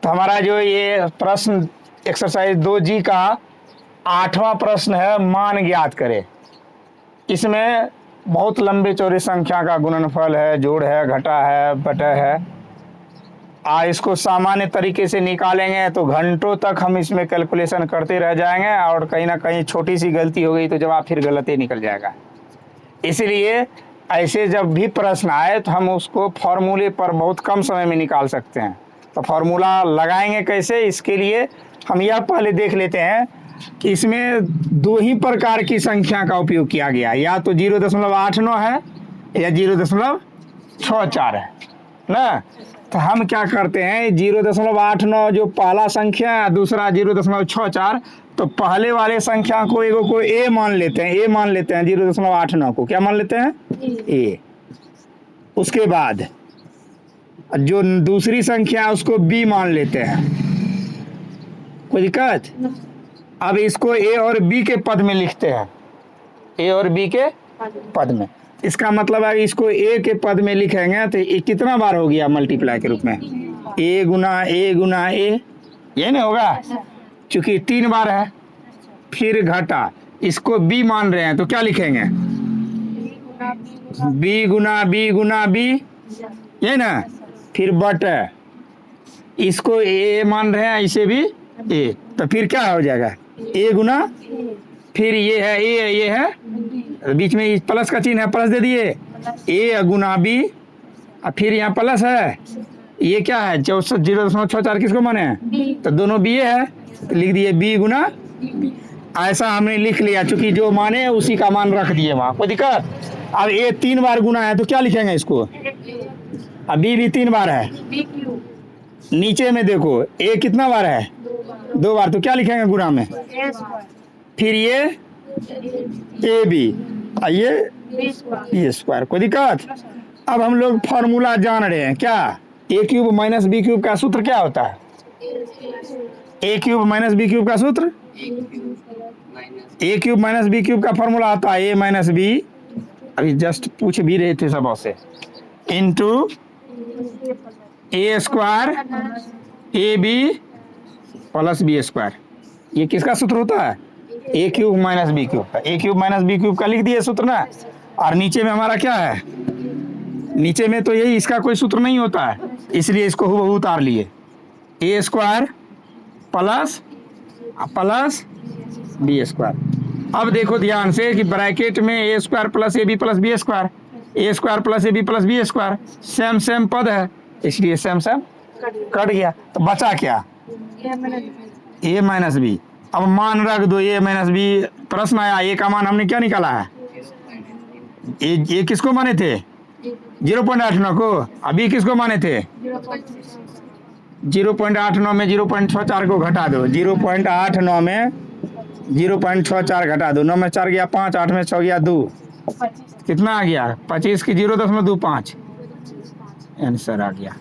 तो हमारा जो ये प्रश्न एक्सरसाइज 2G का 8वां प्रश्न है, मान ज्ञात करें। इसमें बहुत लंबे चौड़े संख्या का गुणनफल है, जोड़ है, घटा है, बटा है। इसको सामान्य तरीके से निकालेंगे तो घंटों तक हम इसमें कैलकुलेशन करते रह जाएंगे और कहीं ना कहीं छोटी सी गलती हो गई तो जवाब फिर गलत ही निकल जाएगा। इसलिए ऐसे जब भी प्रश्न आए तो हम उसको फॉर्मूले पर बहुत कम समय में निकाल सकते हैं। तो फार्मूला लगाएंगे कैसे, इसके लिए हम यह पहले देख लेते हैं कि इसमें दो ही प्रकार की संख्या का उपयोग किया गया, या तो 0.89 है या 0.64 है ना। तो हम क्या करते हैं, 0.89 जो पहला संख्या है, दूसरा 0.64, तो पहले वाले संख्या को एगो को ए मान लेते हैं, 0.89 को क्या मान लेते हैं, ए। उसके बाद जो दूसरी संख्या है उसको बी मान लेते हैं। कोई दिक्कत? अब इसको ए और बी के पद में लिखते हैं, ए और बी के पद में। इसका मतलब है इसको ए के पद में लिखेंगे तो ये कितना बार हो गया मल्टीप्लाई के रूप में, ए गुना ए, ये नहीं होगा, चूंकि 3 बार है। फिर घटा, इसको बी मान रहे हैं तो क्या लिखेंगे, बी गुना बी, ये ना। फिर बटा, इसको ए मान रहे हैं, इसे भी ए, तो फिर क्या हो जाएगा, ए गुना, फिर ये है ए, ये है बीच में प्लस का चिन्ह है, प्लस दे दिए, ए गुना बी, और फिर यहाँ प्लस है, ये क्या है 0.64 किसको माने हैं, तो दोनों बी है, तो लिख दिए बी गुना। ऐसा हमने लिख लिया, चूंकि जो माने उसी का मान रख दिए वहाँ, कोई दिक्कत। अब ए 3 बार गुना है तो क्या लिखेंगे इसको, अब बी भी 3 बार है। नीचे में देखो ए कितना बार है, 2 बार, तो क्या लिखेंगे गुना में, फिर ये ए बी, ये बी स्क्वायर। कोई दिक्कत। अब हम लोग फॉर्मूला जान रहे हैं, क्या A cube minus B cube का सूत्र क्या होता है, A cube minus B cube का सूत्र, A cube minus B cube का फॉर्मूला आता है ए माइनस बी, अभी जस्ट पूछ भी रहे थे सब से, into A square A B plus B square. ये किसका सूत्र होता है, A cube minus B cube का। A cube minus B cube का लिख दिए सूत्र ना। और नीचे में हमारा क्या है, नीचे में तो यही, इसका कोई सूत्र नहीं होता है, इसलिए इसको हूबहू उतार लिए, A square plus B square. अब देखो ध्यान से कि ब्रैकेट में A square plus A B plus B square, A square plus A B plus B square, same पद है, इसलिए सेम कट गया। तो बचा क्या, ए माइनस बी। अब मान रख दो ए माइनस बी, प्रश्न आया ए का मान हमने क्या निकाला है, ए किसको माने थे 0.89 को, अभी किसको माने थे 0.89 में 0.64 को घटा दो, 0.89 में 0.64 घटा दो, 9 में 4 गया 5, 8 में 6 गया 2, कितना आ गया 25 की 0.25 आंसर आ गया।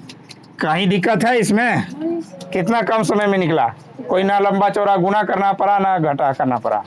कहीं दिक्कत है इसमें, कितना कम समय में निकला, कोई ना लंबा चौड़ा गुना करना पड़ा ना घटा करना पड़ा।